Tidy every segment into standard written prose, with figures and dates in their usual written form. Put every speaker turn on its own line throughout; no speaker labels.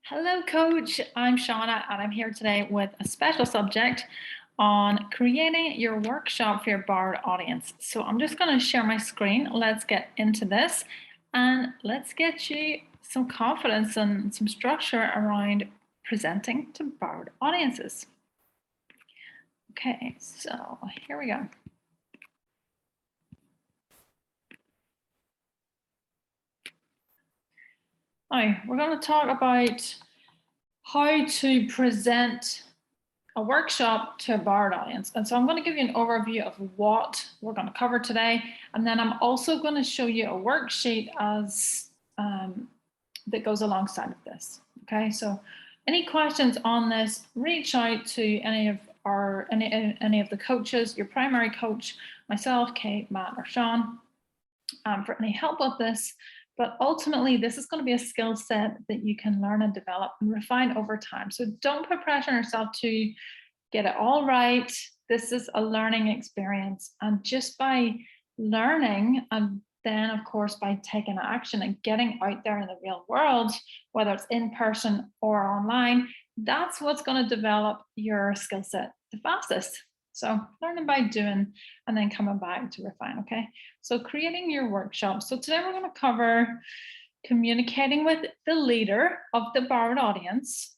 Hello, Coach. I'm Shauna, and I'm here today with a special subject on creating your workshop for your borrowed audience. So I'm just going to share my screen. Let's get into this and let's get you some confidence and some structure around presenting to borrowed audiences. Okay, so here we go. Now, we're going to talk about how to present a workshop to a borrowed audience. And so I'm going to give you an overview of what we're going to cover today. And then I'm also going to show you a worksheet as that goes alongside of this. Okay, so any questions on this, reach out to any of the coaches, your primary coach, myself, Kate, Matt, or Sean, for any help with this. But ultimately, this is going to be a skill set that you can learn and develop and refine over time. So don't put pressure on yourself to get it all right. This is a learning experience. And just by learning, and then, of course, by taking action and getting out there in the real world, whether it's in person or online, that's what's going to develop your skill set the fastest. So learning by doing and then coming back to refine, okay? So creating your workshop. So today we're going to cover communicating with the leader of the borrowed audience,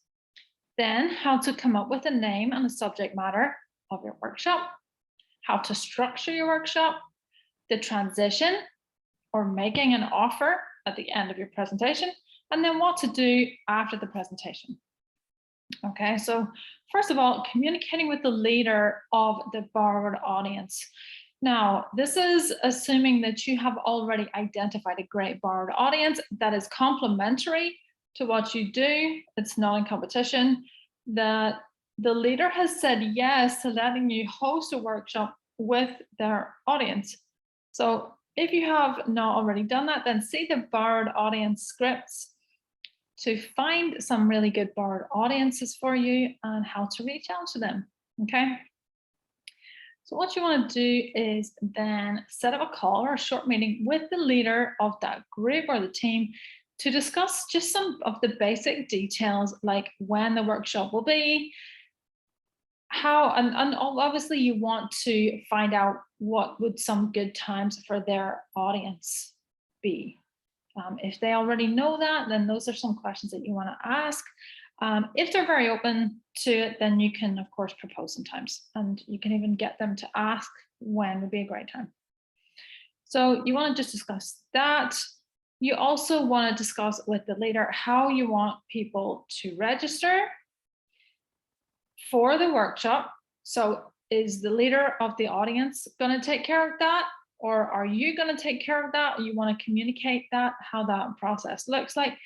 then how to come up with a name and a subject matter of your workshop, how to structure your workshop, the transition or making an offer at the end of your presentation, and then what to do after the presentation. Okay, so first of all, communicating with the leader of the borrowed audience. Now, this is assuming that you have already identified a great borrowed audience that is complementary to what you do. It's not in competition. That the leader has said yes to letting you host a workshop with their audience. So if you have not already done that, then see the borrowed audience scripts to find some really good borrowed audiences for you and how to reach out to them, okay? So what you want to do is then set up a call or a short meeting with the leader of that group or the team to discuss just some of the basic details, like when the workshop will be, how, and obviously you want to find out what would some good times for their audience be. If they already know that, then those are some questions that you want to ask. If they're very open to it, then you can, of course, propose some times, and you can even get them to ask when would be a great time. So you want to just discuss that. You also want to discuss with the leader how you want people to register for the workshop. So is the leader of the audience going to take care of that? Or are you going to take care of that? You want to communicate that, how that process looks like.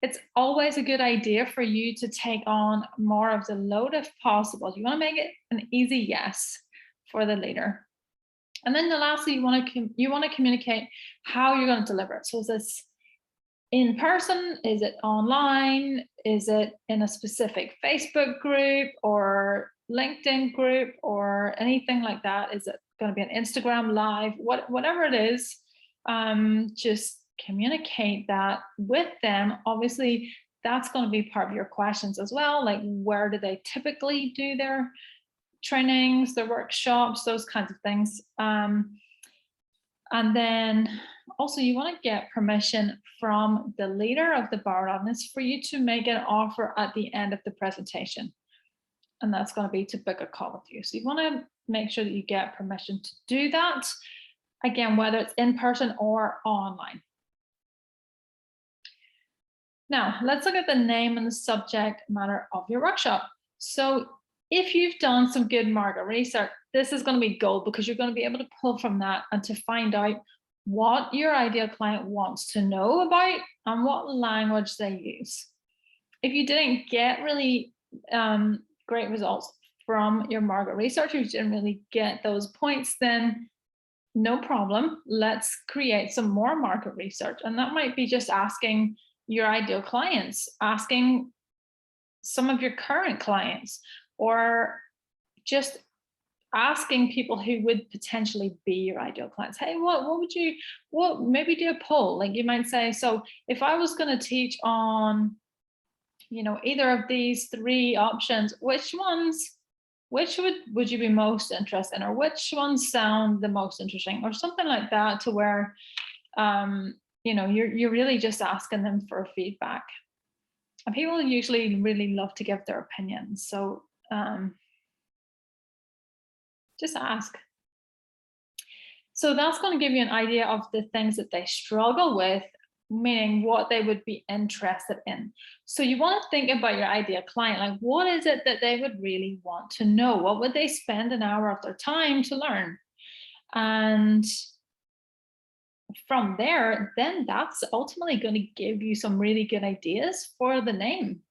It's always a good idea for you to take on more of the load if possible. You want to make it an easy yes for the leader. And then lastly, you want to communicate how you're going to deliver it. So is this in person? Is it online? Is it in a specific Facebook group or LinkedIn group or anything like that? Is it going to be an Instagram live? Whatever it is, just communicate that with them. Obviously, that's going to be part of your questions as well, like where do they typically do their trainings, their workshops, those kinds of things. And then also you want to get permission from the leader of the borrowed audience for you to make an offer at the end of the presentation. And that's going to be to book a call with you. So you want to make sure that you get permission to do that. Again, whether it's in person or online. Now, let's look at the name and the subject matter of your workshop. So if you've done some good market research, this is going to be gold because you're going to be able to pull from that and to find out what your ideal client wants to know about and what language they use. If you didn't get really great results from your market research, you didn't really get those points, then no problem. Let's create some more market research. And that might be just asking your ideal clients, asking some of your current clients, or just asking people who would potentially be your ideal clients. Hey, maybe do a poll. Like you might say, so if I was going to teach on either of these three options, which would you be most interested in, or which ones sound the most interesting, or something like that, to where you're really just asking them for feedback. And people usually really love to give their opinions, so just ask. So that's going to give you an idea of the things that they struggle with, meaning what they would be interested in. So you want to think about your ideal client, like what is it that they would really want to know? What would they spend an hour of their time to learn? And from there, then that's ultimately going to give you some really good ideas for the name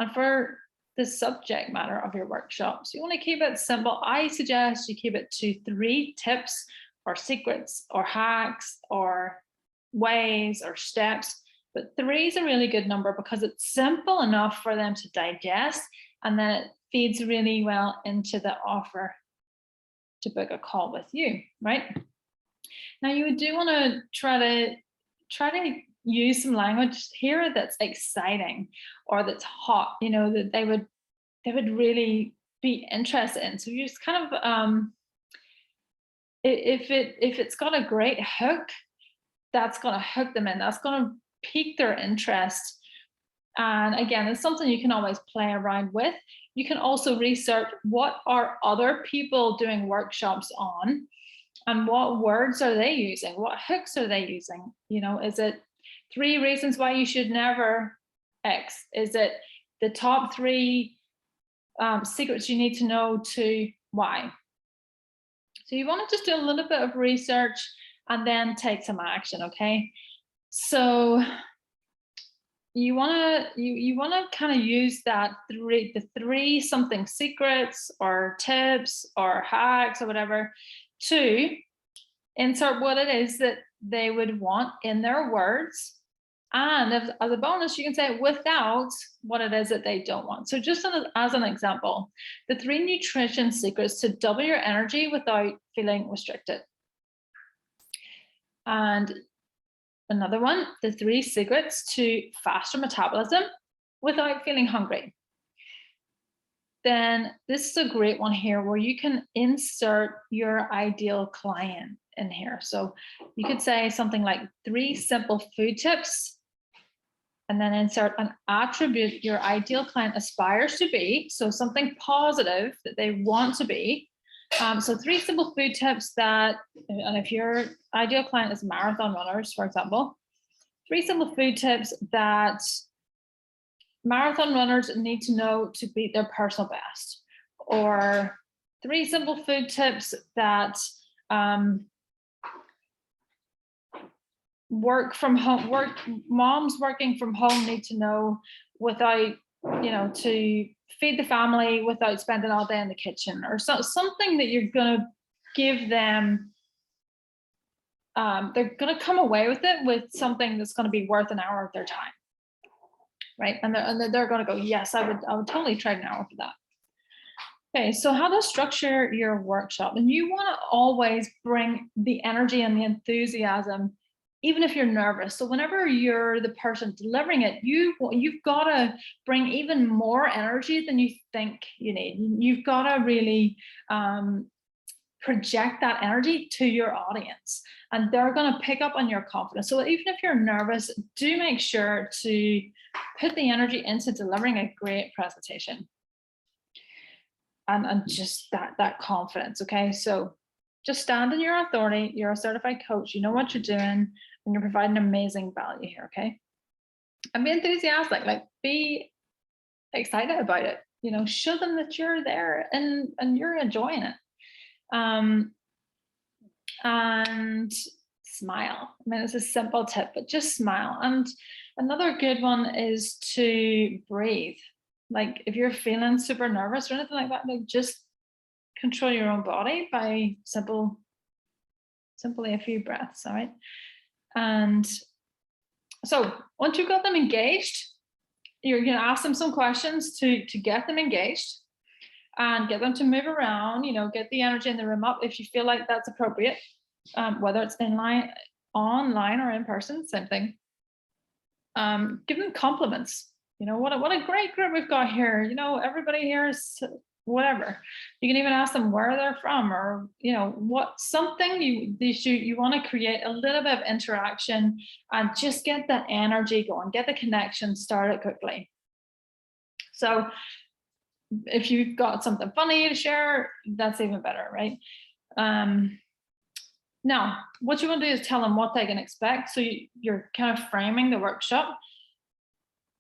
and for the subject matter of your workshop. So you want to keep it simple. I suggest you keep it to 3 tips or secrets or hacks or ways or steps, but 3 is a really good number because it's simple enough for them to digest, and then it feeds really well into the offer to book a call with you, right? Now you do want to try to use some language here that's exciting or that's hot, that they would really be interested in. So you just kind of if it's got a great hook, that's going to hook them in. That's going to pique their interest. And again, it's something you can always play around with. You can also research what are other people doing workshops on, and what words are they using? What hooks are they using? Is it 3 reasons why you should never X? Is it the top 3 secrets you need to know to Y? So you want to just do a little bit of research and then take some action, okay? So you want to kind of use the 3 something secrets or tips or hacks or whatever to insert what it is that they would want in their words. And as a bonus, you can say without what it is that they don't want. So just as an example, the 3 nutrition secrets to double your energy without feeling restricted. And another one, the 3 secrets to faster metabolism without feeling hungry. Then this is a great one here where you can insert your ideal client in here. So you could say something like 3 simple food tips, and then insert an attribute your ideal client aspires to be. So something positive that they want to be. So 3 simple food tips that, and if your ideal client is marathon runners, for example, 3 simple food tips that marathon runners need to know to beat their personal best, or 3 simple food tips that moms working from home need to know without, to feed the family without spending all day in the kitchen, or something that you're going to give them. They're going to come away with it with something that's going to be worth an hour of their time, right? And they're going to go, yes, I would totally trade an hour for that. Okay, so how to structure your workshop. And you want to always bring the energy and the enthusiasm, even if you're nervous. So whenever you're the person delivering it, you've got to bring even more energy than you think you need. You've got to really project that energy to your audience, and they're going to pick up on your confidence. So even if you're nervous, do make sure to put the energy into delivering a great presentation. And just that confidence, okay? So just stand in your authority. You're a certified coach. You know what you're doing, and you're providing amazing value here, okay? And be enthusiastic, like be excited about it. Show them that you're there and you're enjoying it. And smile. I mean, it's a simple tip, but just smile. And another good one is to breathe. Like if you're feeling super nervous or anything like that, like just control your own body by simply a few breaths, all right? And so once you've got them engaged, you're going to ask them some questions to get them engaged and get them to move around, get the energy in the room up if you feel like that's appropriate, whether it's online or in person, same thing. Give them compliments. You know, what a great group we've got here. You know, everybody here is whatever. You can even ask them where they're from, or, you know, what something you want to create a little bit of interaction and just get that energy going, get the connection started quickly. So if you've got something funny to share, that's even better, right? Now, what you want to do is tell them what they can expect. So you're kind of framing the workshop.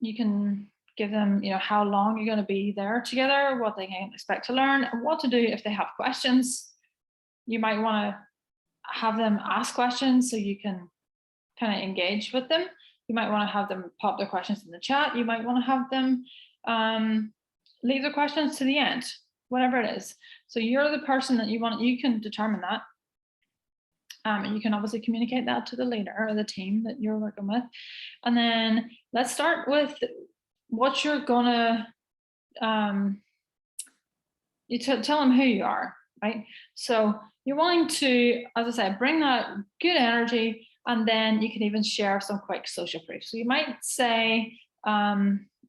You can give them, you know, how long you're going to be there together, what they can expect to learn, and what to do if they have questions. You might want to have them ask questions so you can kind of engage with them. You might want to have them pop their questions in the chat. You might want to have them leave their questions to the end, whatever it is. So you're the person that you want, you can determine that. And you can obviously communicate that to the leader or the team that you're working with. And then let's start with what you're gonna, you tell them who you are, right? So you're wanting to, as I said, bring that good energy, and then you can even share some quick social proof. So you might say,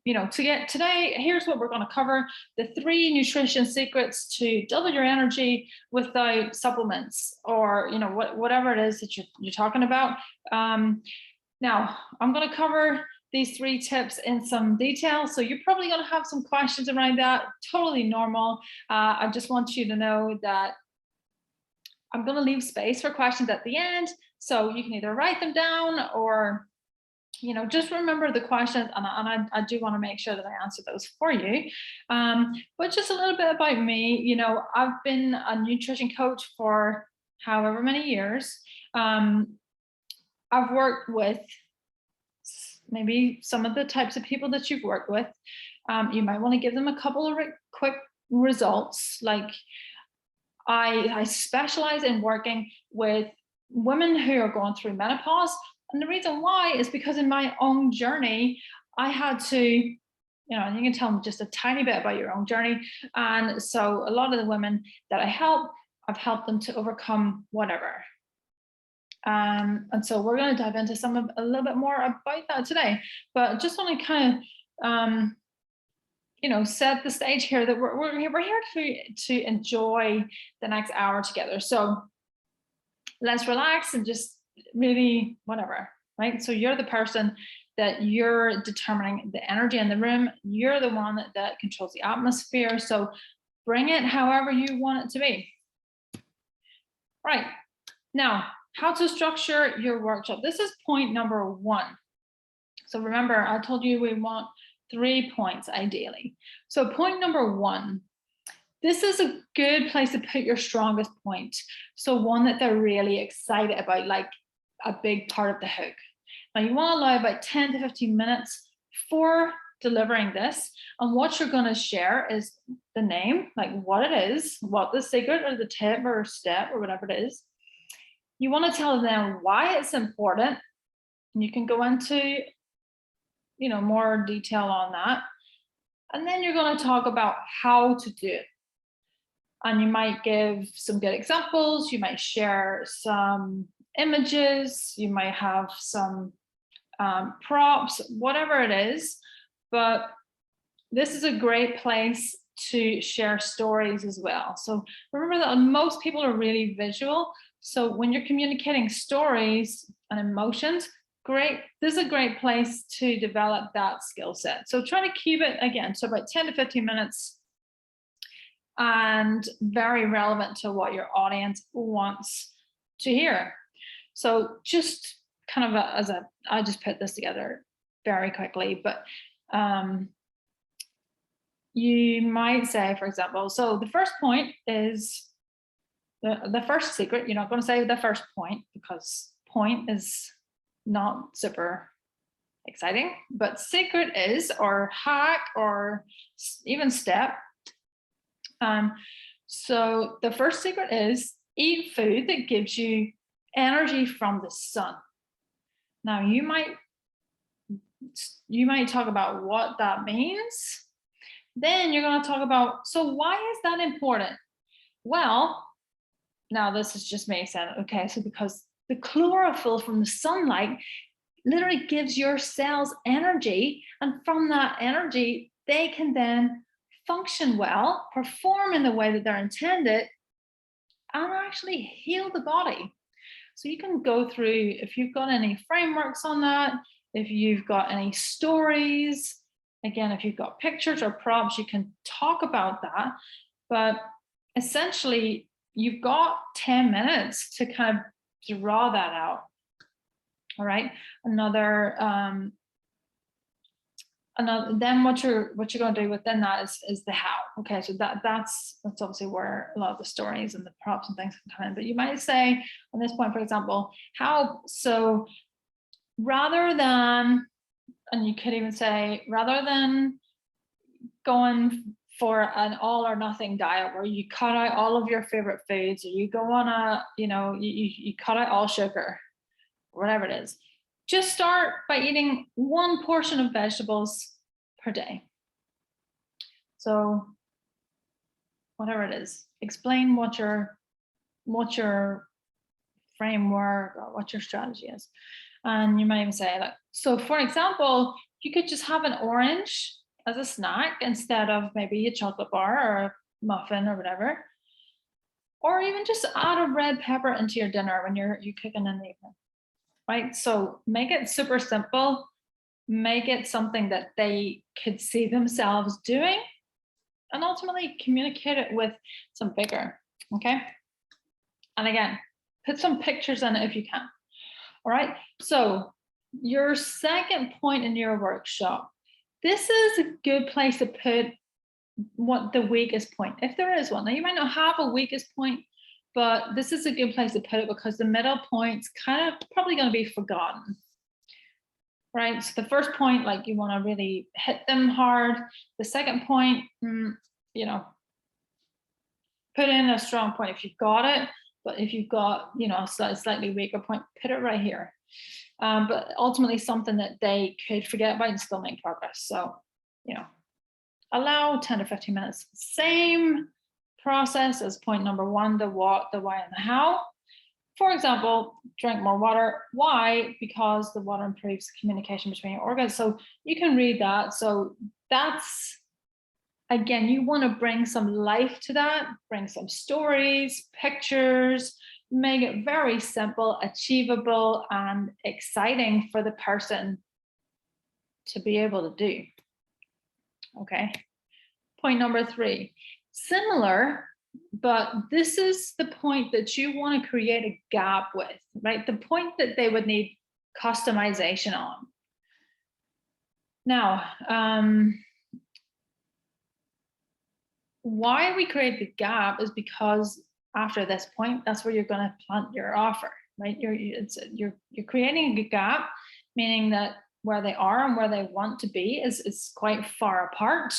you know, today, here's what we're going to cover: the 3 nutrition secrets to double your energy without supplements, or, you know, whatever it is that you're talking about. Now, I'm going to cover these 3 tips in some detail. So you're probably going to have some questions around that. Totally normal. I just want you to know that I'm going to leave space for questions at the end. So you can either write them down, or, you know, just remember the questions, and I do want to make sure that I answer those for you. But just a little bit about me. You know, I've been a nutrition coach for however many years. I've worked with maybe some of the types of people that you've worked with. You might want to give them a couple of quick results. Like, I specialize in working with women who are going through menopause. And the reason why is because in my own journey, I had to, you know, and you can tell them just a tiny bit about your own journey. And so a lot of the women that I help, I've helped them to overcome whatever. And so we're going to dive into a little bit more about that today. But just want to kind of, you know, set the stage here that we're here to enjoy the next hour together. So let's relax and just really whatever, right? So you're the person that you're determining the energy in the room. You're the one that controls the atmosphere. So bring it however you want it to be. Right. Now, how to structure your workshop. This is point number 1. So remember, I told you we want 3 points ideally. So point number 1, this is a good place to put your strongest point. So one that they're really excited about, like a big part of the hook. Now you want to allow about 10 to 15 minutes for delivering this. And what you're going to share is the name, like what it is, what the secret or the tip or step or whatever it is. You want to tell them why it's important. And you can go into, you know, more detail on that. And then you're going to talk about how to do it. And you might give some good examples. You might share some images. You might have some props, whatever it is. But this is a great place to share stories as well. So remember that most people are really visual. So when you're communicating stories and emotions, great. This is a great place to develop that skill set. So try to keep it, again, so about 10 to 15 minutes, and very relevant to what your audience wants to hear. So just kind of I just put this together very quickly, but you might say, for example, so the first point is the first secret. You're not going to say the first point because point is not super exciting, but secret is, or hack, or even step. So the first secret is eat food that gives you energy from the sun. Now you might talk about what that means. Then you're going to talk about, so why is that important? Well, now this is just me saying, okay, so because the chlorophyll from the sunlight literally gives your cells energy. And from that energy, they can then function well, perform in the way that they're intended, and actually heal the body. So you can go through, if you've got any frameworks on that, if you've got any stories, again, if you've got pictures or props, you can talk about that. But essentially, you've got 10 minutes to kind of draw that out. All right. Then what you're going to do within that is the how. Okay, so that's obviously where a lot of the stories and the props and things can come in. But you might say on this point, for example, how, so rather than, and you could even say, rather than going for an all or nothing diet where you cut out all of your favorite foods, or you go on a, you cut out all sugar, whatever it is, just start by eating one portion of vegetables per day. So whatever it is, explain what your framework or what your strategy is. And you might even say, like, so for example, you could just have an orange as a snack instead of maybe a chocolate bar or a muffin or whatever. Or even just add a red pepper into your dinner when you're cooking in the evening. Right? So make it super simple, make it something that they could see themselves doing, and ultimately communicate it with some vigor, okay? And again, put some pictures in it if you can, all right? So your second point in your workshop, this is a good place to put what the weakest point, if there is one. Now you might not have a weakest point, but this is a good place to put it because the middle point's kind of probably going to be forgotten, right? So the first point, like, you want to really hit them hard. The second point, put in a strong point if you've got it, but if you've got, a slightly weaker point, put it right here. But ultimately something that they could forget about and still make progress. So, allow 10 to 15 minutes. Same process as point number one, the what, the why, and the how. For example, drink more water. Why? Because the water improves communication between your organs. So you can read that. So that's, again, you want to bring some life to that, bring some stories, pictures, make it very simple, achievable, and exciting for the person to be able to do. Okay. Point number three, similar, but this is the point that you want to create a gap with, right? The point that they would need customization on. Now, why we create the gap is because after this point, that's where you're going to plant your offer, right? You're creating a gap, meaning that where they are and where they want to be is quite far apart,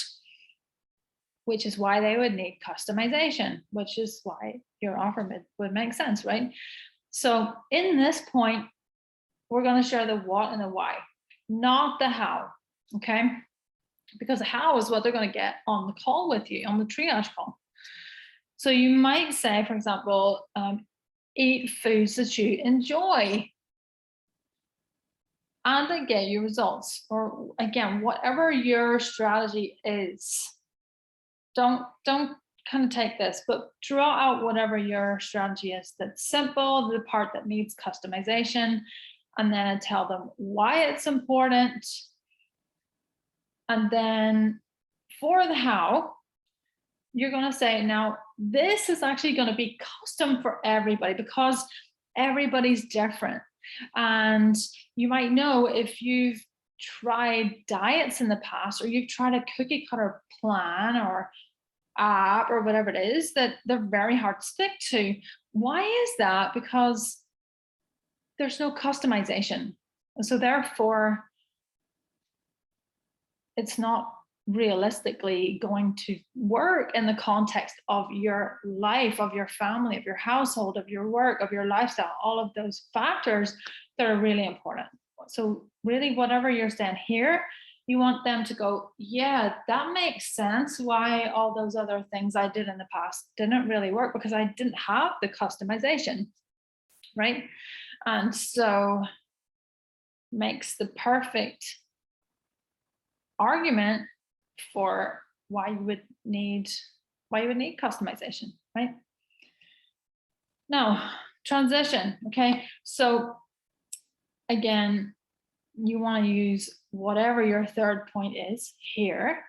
which is why they would need customization, which is why your offer would make sense, right? So in this point, we're going to share the what and the why, not the how, okay? Because the how is what they're going to get on the call with you, on the triage call. So you might say, for example, eat foods that you enjoy and they get you results. Or again, whatever your strategy is, don't kind of take this, but draw out whatever your strategy is that's simple, the part that needs customization, and then tell them why it's important. And then for the how, you're going to say, now, this is actually going to be custom for everybody because everybody's different. And you might know if you've tried diets in the past, or you've tried a cookie cutter plan or app or whatever it is, that they're very hard to stick to. Why is that? Because there's no customization. And so therefore, it's not realistically going to work in the context of your life, of your family, of your household, of your work, of your lifestyle, all of those factors that are really important. So really, whatever you're saying here, you want them to go, yeah, that makes sense why all those other things I did in the past didn't really work, because I didn't have the customization, right? And so makes the perfect argument for why you would need customization, right? Now, transition, okay? So again, you want to use whatever your third point is here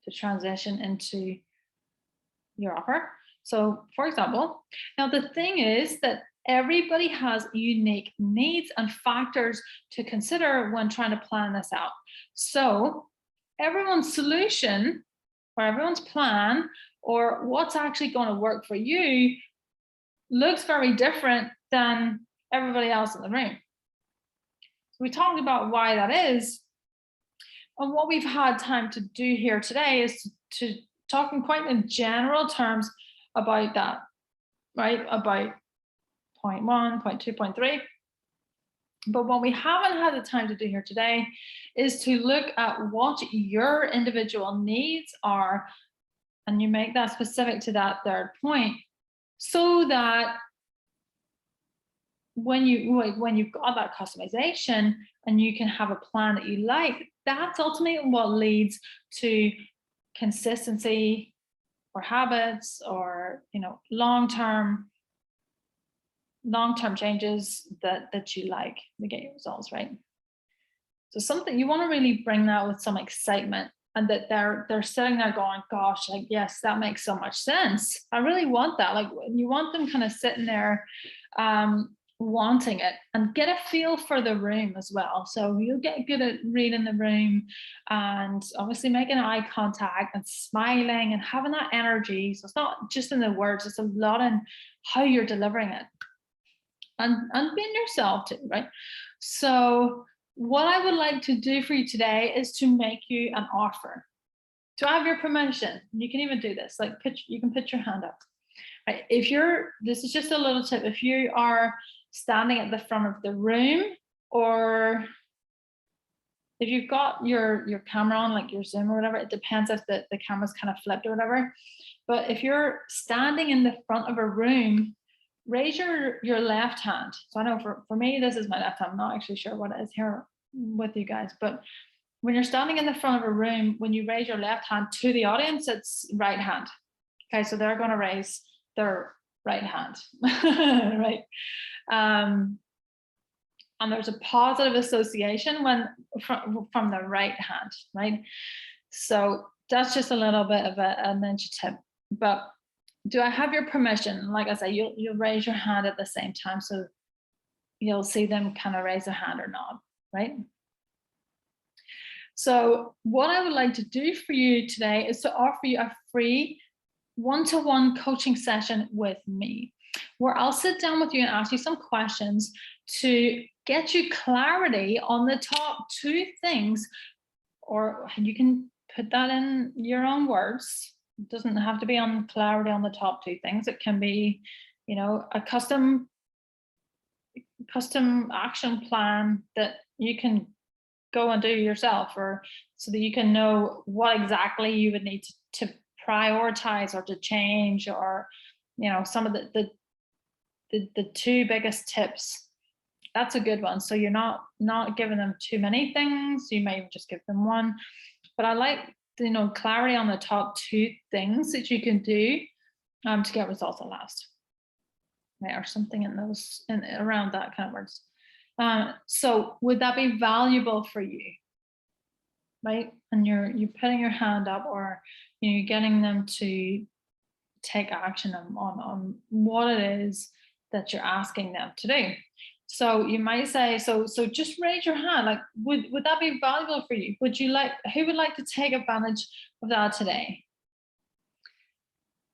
to transition into your offer. So for example, now the thing is that everybody has unique needs and factors to consider when trying to plan this out. So everyone's solution or everyone's plan or what's actually going to work for you looks very different than everybody else in the room. So we talked about why that is. And what we've had time to do here today is to talk in quite in general terms about that, right? About point 1, point 2, point 3. But what we haven't had the time to do here today is to look at what your individual needs are, and you make that specific to that third point, so that when you've got that customization and you can have a plan that you like, that's ultimately what leads to consistency or habits or long-term changes that you like to get your results, right? So something you want to really bring that with some excitement, and that they're sitting there going, gosh, like, yes, that makes so much sense. I really want that. Like, you want them kind of sitting there wanting it, and get a feel for the room as well. So you'll get good at reading the room and obviously making eye contact and smiling and having that energy. So it's not just in the words, it's a lot in how you're delivering it and being yourself too, right? So what I would like to do for you today is to make you an offer. Do I have your permission? You can even do this, like you can put your hand up. Right? This is just a little tip. If you are standing at the front of the room, or if you've got your camera on, like your Zoom or whatever, it depends if the camera's kind of flipped or whatever. But if you're standing in the front of a room, raise your left hand. So I know for me, this is my left hand. I'm not actually sure what it is here with you guys, but when you're standing in the front of a room, when you raise your left hand to the audience, it's right hand. Okay, so they're going to raise their right hand, right? And there's a positive association from the right hand, right? So that's just a little bit of a ninja tip. But do I have your permission? Like I say, you'll raise your hand at the same time, so you'll see them kind of raise their hand or not, right? So what I would like to do for you today is to offer you a free one-to-one coaching session with me, where I'll sit down with you and ask you some questions to get you clarity on the top 2 things, or you can put that in your own words. It doesn't have to be on clarity on the top 2 things. It can be, a custom action plan that you can go and do yourself, or so that you can know what exactly you would need to prioritize or to change, or some of the 2 biggest tips. That's a good one. So you're not giving them too many things. You may just give them one, but I like clarity on the top 2 things that you can do to get results that last, right? Or something in those around that kind of words. So would that be valuable for you, right? And you're putting your hand up, or you're getting them to take action on what it is that you're asking them to do. So you might say, so just raise your hand. Like, would that be valuable for you? Who would like to take advantage of that today?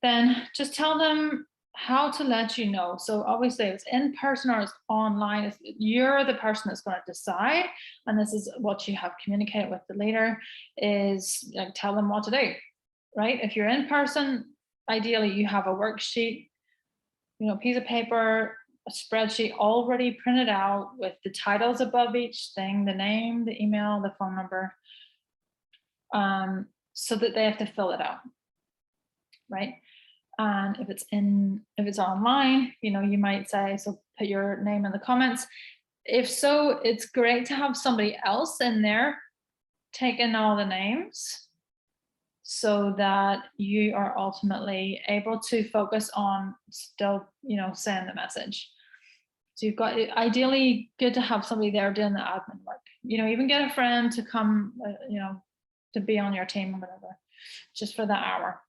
Then just tell them how to let you know. So obviously if it's in person or it's online, you're the person that's going to decide. And this is what you have communicated with the leader, is like, tell them what to do, right? If you're in person, ideally you have a worksheet, piece of paper, a spreadsheet already printed out with the titles above each thing, the name, the email, the phone number, so that they have to fill it out, right? And if it's online, you might say, so put your name in the comments. If so, it's great to have somebody else in there taking all the names so that you are ultimately able to focus on still, saying the message. So you've got, ideally good to have somebody there doing the admin work. Even get a friend to come, to be on your team or whatever, just for the hour.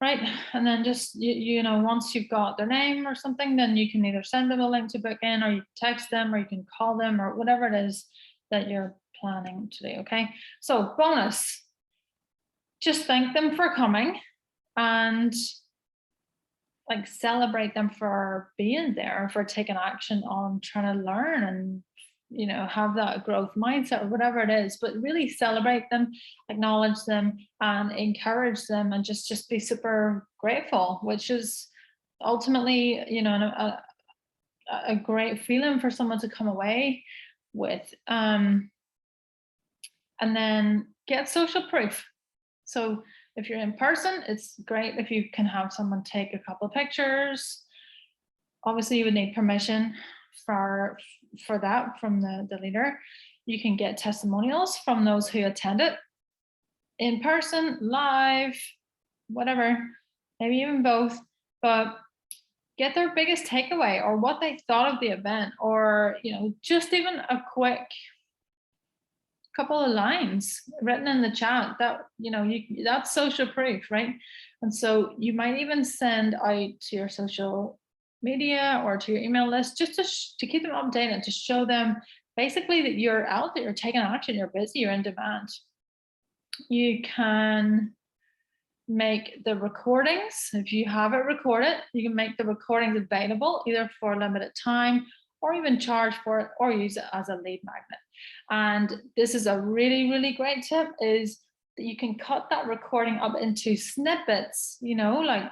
Right, and then just once you've got their name or something, then you can either send them a link to book in, or you text them, or you can call them, or whatever it is that you're planning to do. Okay, so bonus, just thank them for coming and like celebrate them for being there, for taking action on trying to learn and have that growth mindset or whatever it is, but really celebrate them, acknowledge them, and encourage them, and just be super grateful, which is ultimately a great feeling for someone to come away with. And then get social proof. So if you're in person, it's great if you can have someone take a couple of pictures. Obviously, you would need permission for that from the leader. You can get testimonials from those who attend it in person, live, whatever, maybe even both, but get their biggest takeaway or what they thought of the event, or just even a quick couple of lines written in the chat. That that's social proof, right? And so you might even send out to your social media or to your email list, just to keep them updated, to show them basically that you're out there, you're taking action, you're busy, you're in demand. You can make the recordings, if you have it recorded, you can make the recordings available either for a limited time, or even charge for it, or use it as a lead magnet. And this is a really, really great tip, is that you can cut that recording up into snippets, like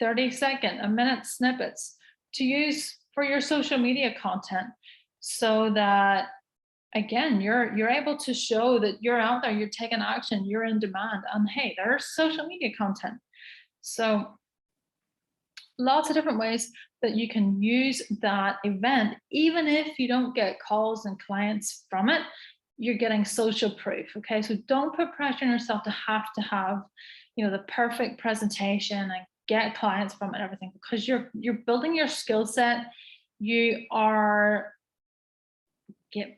30-second, a minute snippets to use for your social media content, so that again, you're able to show that you're out there, you're taking action, you're in demand, and hey, there's social media content. So lots of different ways that you can use that event. Even if you don't get calls and clients from it, you're getting social proof. Okay, so don't put pressure on yourself to have the perfect presentation and get clients from it and everything, because you're building your skill set. You are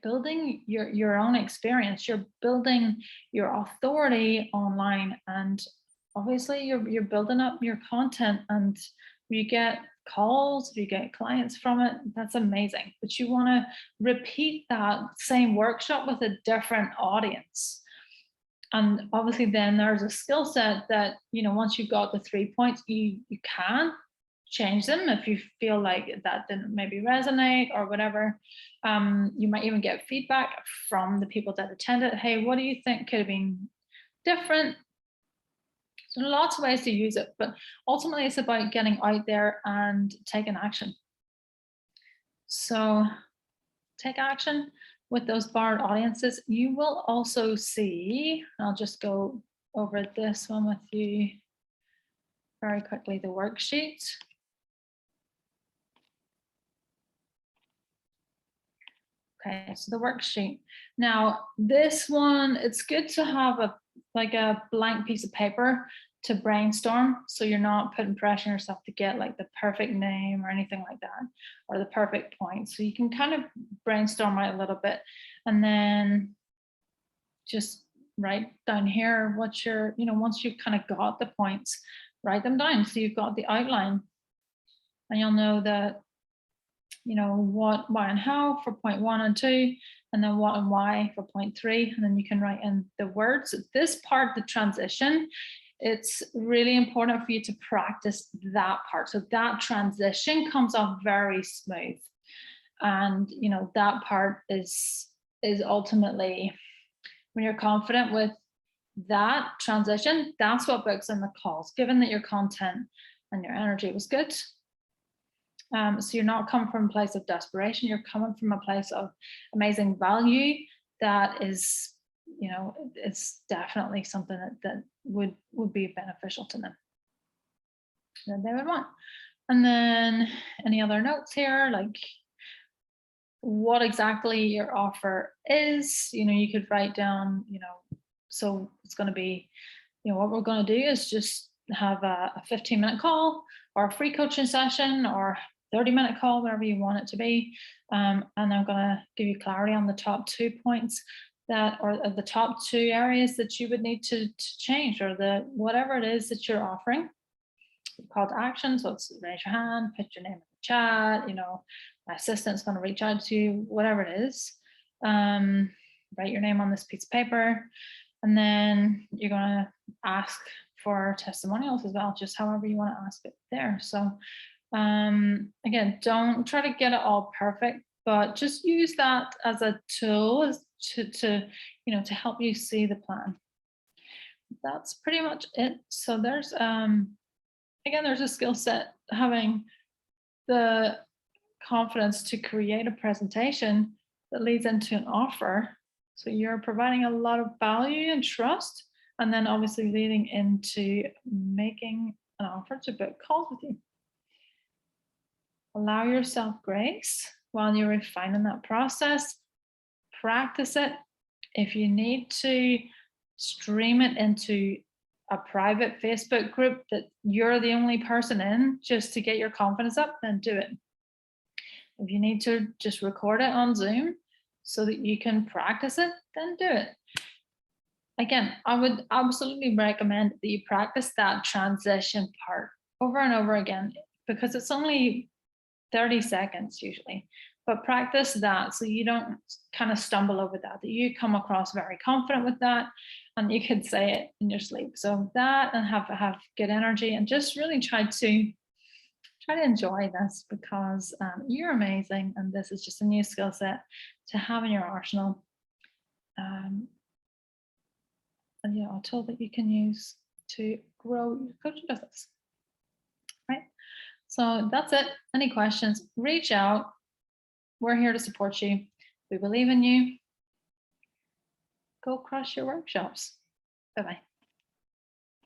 building your own experience, you're building your authority online, and obviously you're building up your content, and you get calls, you get clients from it, that's amazing. But you want to repeat that same workshop with a different audience. And obviously then there's a skill set that, once you've got the 3 points, you can change them if you feel like that didn't maybe resonate or whatever. You might even get feedback from the people that attended. Hey, what do you think could have been different? So lots of ways to use it, but ultimately it's about getting out there and taking action. So take action with those barred audiences. You will also see, I'll just go over this one with you very quickly, the worksheet. Okay, so the worksheet. Now this one, it's good to have a blank piece of paper to brainstorm, so you're not putting pressure on yourself to get like the perfect name or anything like that, or the perfect point. So you can kind of brainstorm out a little bit, and then just write down here what your, once you've kind of got the points, write them down so you've got the outline, and you'll know that what, why, and how for point 1 and 2, and then what and why for point 3, and then you can write in the words. This part, the transition, it's really important for you to practice that part, so that transition comes off very smooth. And that part is ultimately, when you're confident with that transition, that's what books in the calls, given that your content and your energy was good. So you're not coming from a place of desperation, you're coming from a place of amazing value that is, it's definitely something that would be beneficial to them, that they would want. And then any other notes here, like what exactly your offer is. You could write down, so it's going to be, what we're going to do is just have a 15-minute call or a free coaching session or 30-minute call, whatever you want it to be. And I'm going to give you clarity on the top 2 points or the top 2 areas that you would need to change, or whatever it is that you're offering. Call to action, so it's raise your hand, put your name in the chat, my assistant's going to reach out to you, whatever it is. Write your name on this piece of paper, and then you're going to ask for testimonials as well, just however you want to ask it there. So again, don't try to get it all perfect, but just use that as a tool to help you see the plan. That's pretty much it. So there's again, there's a skill set, having the confidence to create a presentation that leads into an offer. So you're providing a lot of value and trust, and then obviously leading into making an offer to book calls with you. Allow yourself grace while you're refining that process. Practice it. If you need to stream it into a private Facebook group that you're the only person in, just to get your confidence up, then do it. If you need to just record it on Zoom so that you can practice it, then do it. Again, I would absolutely recommend that you practice that transition part over and over again, because it's only 30 seconds usually, but practice that so you don't kind of stumble over that you come across very confident with that, and you could say it in your sleep. So that, and have good energy, and just really try to enjoy this, because you're amazing, and this is just a new skill set to have in your arsenal. And a tool that you can use to grow your coaching business. Right. So that's it. Any questions, reach out. We're here to support you. We believe in you. Go crush your workshops. Bye-bye.